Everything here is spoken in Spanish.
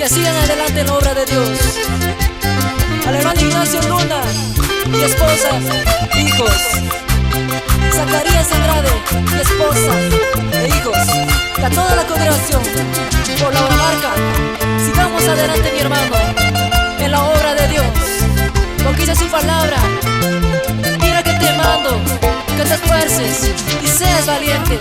que sigan adelante en la obra de Dios. Al hermano Ignacio Luna y esposa, hijos, Zacarías Andrade y esposa e hijos, y a toda la congregación, por la marca, sigamos adelante, mi hermano, en la obra de Dios, porque dice su palabra: mira que te mando, que te esfuerces y seas valiente.